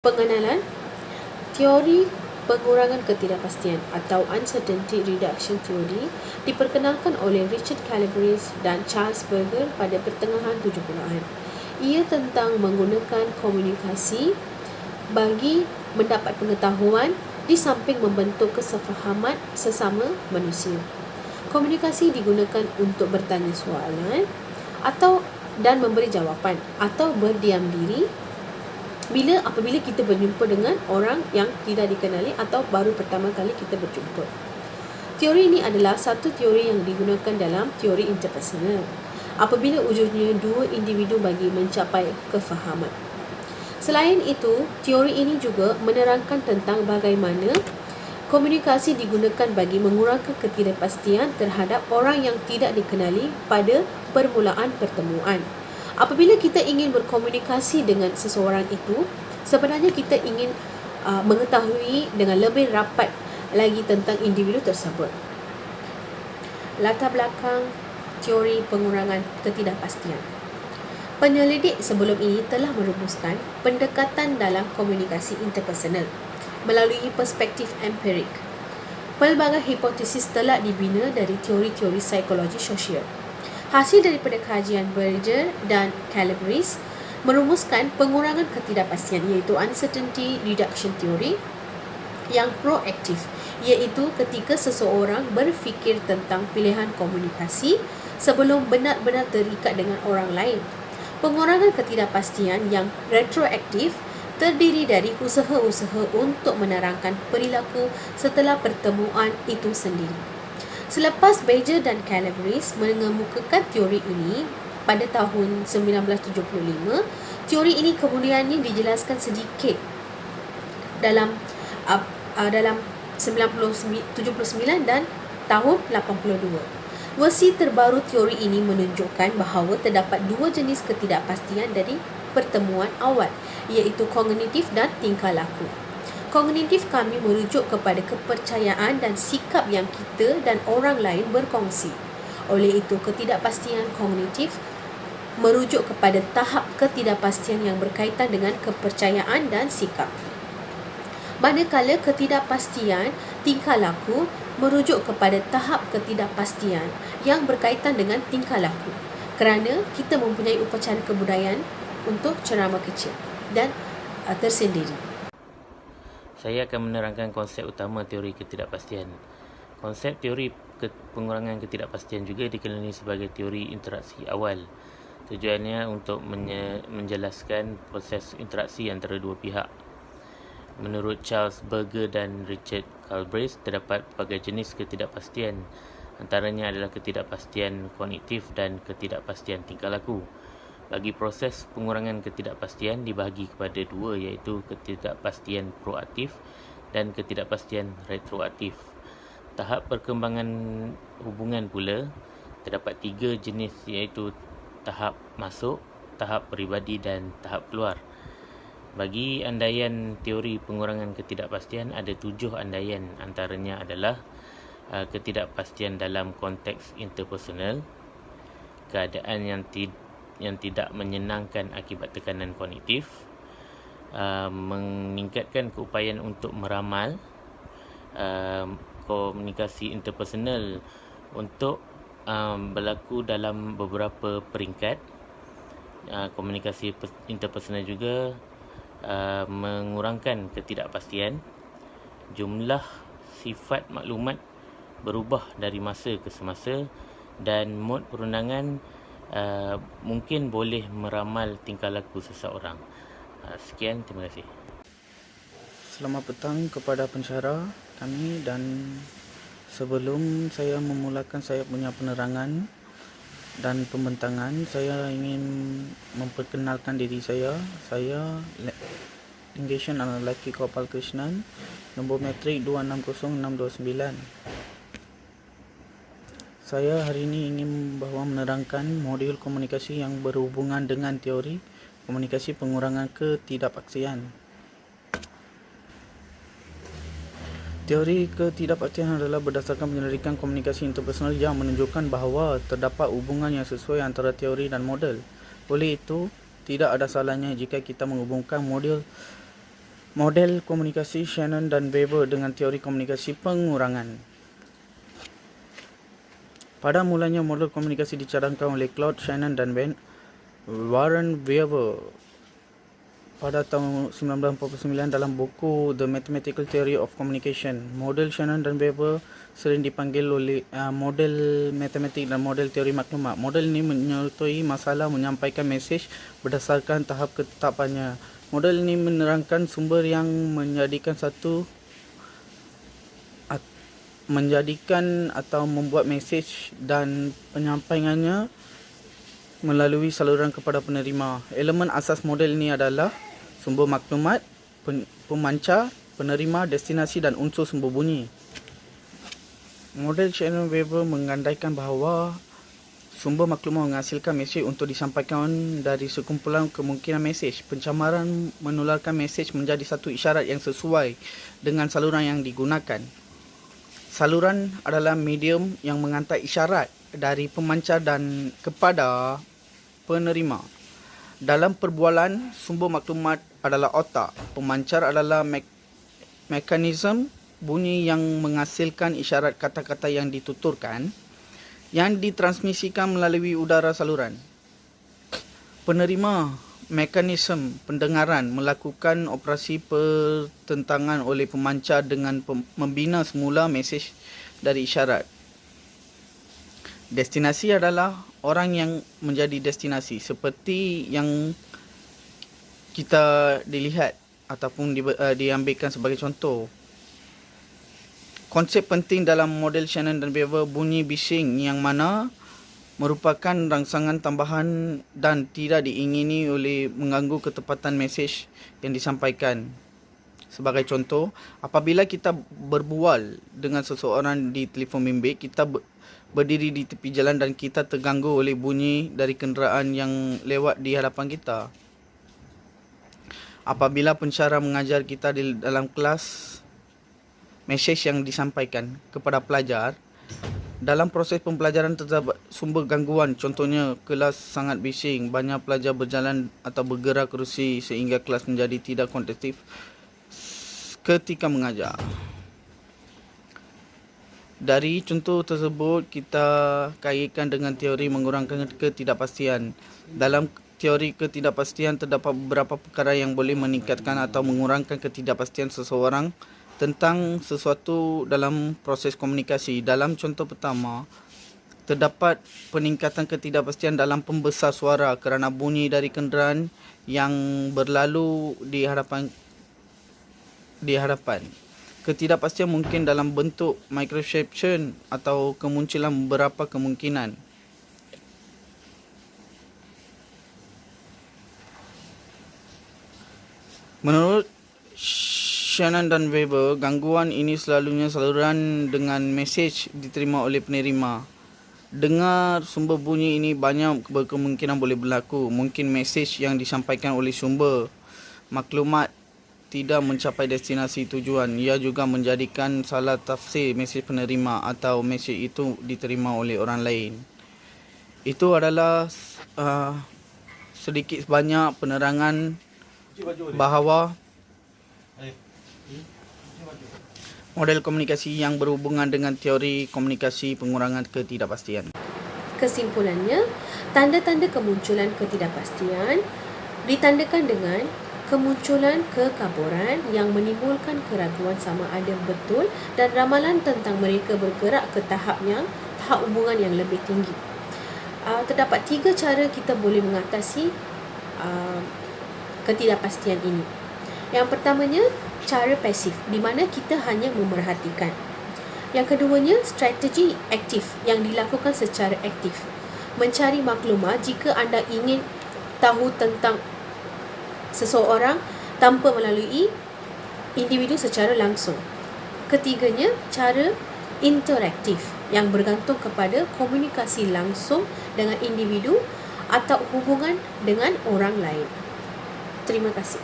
Pengenalan teori pengurangan ketidakpastian atau Uncertainty Reduction Theory diperkenalkan oleh Richard Calabrese dan Charles Berger pada pertengahan 70-an. Ia tentang menggunakan komunikasi bagi mendapat pengetahuan di samping membentuk kesefahaman sesama manusia. Komunikasi digunakan untuk bertanya soalan dan memberi jawapan atau berdiam diri apabila kita berjumpa dengan orang yang tidak dikenali atau baru pertama kali kita berjumpa. Teori ini adalah satu teori yang digunakan dalam teori interpersonal apabila wujudnya dua individu bagi mencapai kefahaman. Selain itu, teori ini juga menerangkan tentang bagaimana komunikasi digunakan bagi mengurangkan ketidakpastian terhadap orang yang tidak dikenali pada permulaan pertemuan. Apabila kita ingin berkomunikasi dengan seseorang itu, sebenarnya kita ingin mengetahui dengan lebih rapat lagi tentang individu tersebut. Latar belakang teori pengurangan ketidakpastian. Penyelidik sebelum ini telah merumuskan pendekatan dalam komunikasi interpersonal melalui perspektif empirik. Pelbagai hipotesis telah dibina dari teori-teori psikologi sosial. Hasil daripada kajian Berger dan Calabrese merumuskan pengurangan ketidakpastian iaitu Uncertainty Reduction Theory yang proaktif, iaitu ketika seseorang berfikir tentang pilihan komunikasi sebelum benar-benar terikat dengan orang lain. Pengurangan ketidakpastian yang retroaktif terdiri dari usaha-usaha untuk menerangkan perilaku setelah pertemuan itu sendiri. Selepas Berger dan Calabrese mengemukakan teori ini pada tahun 1975, teori ini kemudiannya dijelaskan sedikit dalam 79 dan tahun 82. Versi terbaru teori ini menunjukkan bahawa terdapat dua jenis ketidakpastian dari pertemuan awal, iaitu kognitif dan tingkah laku. Kognitif kami merujuk kepada kepercayaan dan sikap yang kita dan orang lain berkongsi. Oleh itu, ketidakpastian kognitif merujuk kepada tahap ketidakpastian yang berkaitan dengan kepercayaan dan sikap. Manakala ketidakpastian tingkah laku merujuk kepada tahap ketidakpastian yang berkaitan dengan tingkah laku, kerana kita mempunyai upacara kebudayaan untuk ceramah kecil dan tersendiri. Saya akan menerangkan konsep utama teori ketidakpastian. Konsep teori pengurangan ketidakpastian juga dikenali sebagai teori interaksi awal. Tujuannya untuk menjelaskan proses interaksi antara dua pihak. Menurut Charles Berger dan Richard Calabrese, terdapat berbagai jenis ketidakpastian. Antaranya adalah ketidakpastian kognitif dan ketidakpastian tingkah laku. Bagi proses pengurangan ketidakpastian dibahagi kepada dua, iaitu ketidakpastian proaktif dan ketidakpastian retroaktif. Tahap perkembangan hubungan pula terdapat tiga jenis, iaitu tahap masuk, tahap peribadi dan tahap keluar. Bagi andaian teori pengurangan ketidakpastian ada 7 andaian, antaranya adalah ketidakpastian dalam konteks interpersonal, keadaan yang tidak menyenangkan akibat tekanan kognitif, meningkatkan keupayaan untuk meramal, komunikasi interpersonal untuk berlaku dalam beberapa peringkat. Komunikasi interpersonal juga mengurangkan ketidakpastian. Jumlah sifat maklumat berubah dari masa ke semasa dan mod perundangan mungkin boleh meramal tingkah laku seseorang. Sekian, terima kasih. Selamat petang kepada pensyarah kami, dan sebelum saya memulakan saya punya penerangan dan pembentangan, saya ingin memperkenalkan diri saya. Saya Linggeshan Lelaki Gopal Krishnan, nombor metrik 260629. Saya hari ini ingin menerangkan modul komunikasi yang berhubungan dengan teori komunikasi pengurangan ketidakpastian. Teori ketidakpastian adalah berdasarkan penyelidikan komunikasi interpersonal yang menunjukkan bahawa terdapat hubungan yang sesuai antara teori dan model. Oleh itu, tidak ada salahnya jika kita menghubungkan model Model komunikasi Shannon dan Weber dengan teori komunikasi pengurangan. Pada mulanya model komunikasi dicadangkan oleh Claude Shannon dan Warren Weber pada tahun 1949 dalam buku The Mathematical Theory of Communication. Model Shannon dan Weber sering dipanggil oleh model matematik dan model teori maklumat. Model ini menyertai masalah menyampaikan mesej berdasarkan tahap ketetapannya. Model ini menerangkan sumber yang menjadikan atau membuat mesej dan penyampaiannya melalui saluran kepada penerima. Elemen asas model ini adalah sumber maklumat, pemancar, penerima, destinasi dan unsur sumber bunyi. Model Shannon-Weber mengandaikan bahawa sumber maklumat menghasilkan mesej untuk disampaikan dari sekumpulan kemungkinan mesej. Pencamaran menularkan mesej menjadi satu isyarat yang sesuai dengan saluran yang digunakan. Saluran adalah medium yang menghantar isyarat dari pemancar dan kepada penerima. Dalam perbualan, sumber maklumat adalah otak. Pemancar adalah mekanisme bunyi yang menghasilkan isyarat kata-kata yang dituturkan yang ditransmisikan melalui udara saluran. Penerima mekanisme pendengaran melakukan operasi pertentangan oleh pemancar dengan membina semula mesej dari isyarat. Destinasi adalah orang yang menjadi destinasi, seperti yang kita dilihat ataupun diambilkan sebagai contoh. Konsep penting dalam model Shannon dan Weber bunyi bising yang mana merupakan rangsangan tambahan dan tidak diingini oleh mengganggu ketepatan mesej yang disampaikan. Sebagai contoh, apabila kita berbual dengan seseorang di telefon bimbit, kita berdiri di tepi jalan dan kita terganggu oleh bunyi dari kenderaan yang lewat di hadapan kita. Apabila pensyarah mengajar kita di dalam kelas, mesej yang disampaikan kepada pelajar, dalam proses pembelajaran terdapat sumber gangguan, contohnya kelas sangat bising, banyak pelajar berjalan atau bergerak kerusi sehingga kelas menjadi tidak kondusif ketika mengajar. Dari contoh tersebut, kita kaitkan dengan teori mengurangkan ketidakpastian. Dalam teori ketidakpastian, terdapat beberapa perkara yang boleh meningkatkan atau mengurangkan ketidakpastian seseorang tentang sesuatu dalam proses komunikasi. Dalam contoh pertama, terdapat peningkatan ketidakpastian dalam pembesar suara kerana bunyi dari kenderaan yang berlalu di hadapan. Ketidakpastian mungkin dalam bentuk microception atau kemunculan beberapa kemungkinan. Menurut Shannon dan Weber, gangguan ini selalunya saluran dengan mesej diterima oleh penerima. Dengar sumber bunyi ini banyak berkemungkinan boleh berlaku. Mungkin mesej yang disampaikan oleh sumber maklumat tidak mencapai destinasi tujuan. Ia juga menjadikan salah tafsir mesej penerima atau mesej itu diterima oleh orang lain. Itu adalah sedikit sebanyak penerangan bahawa model komunikasi yang berhubungan dengan teori komunikasi pengurangan ketidakpastian. Kesimpulannya, tanda-tanda kemunculan ketidakpastian ditandakan dengan kemunculan kekaburan yang menimbulkan keraguan sama ada betul dan ramalan tentang mereka bergerak ke tahap hubungan yang lebih tinggi. Terdapat 3 cara kita boleh mengatasi ketidakpastian ini. Yang pertamanya, cara pasif, di mana kita hanya memerhatikan. Yang keduanya, strategi aktif yang dilakukan secara aktif. Mencari maklumat jika anda ingin tahu tentang seseorang tanpa melalui individu secara langsung. Ketiganya, cara interaktif yang bergantung kepada komunikasi langsung dengan individu atau hubungan dengan orang lain. Terima kasih.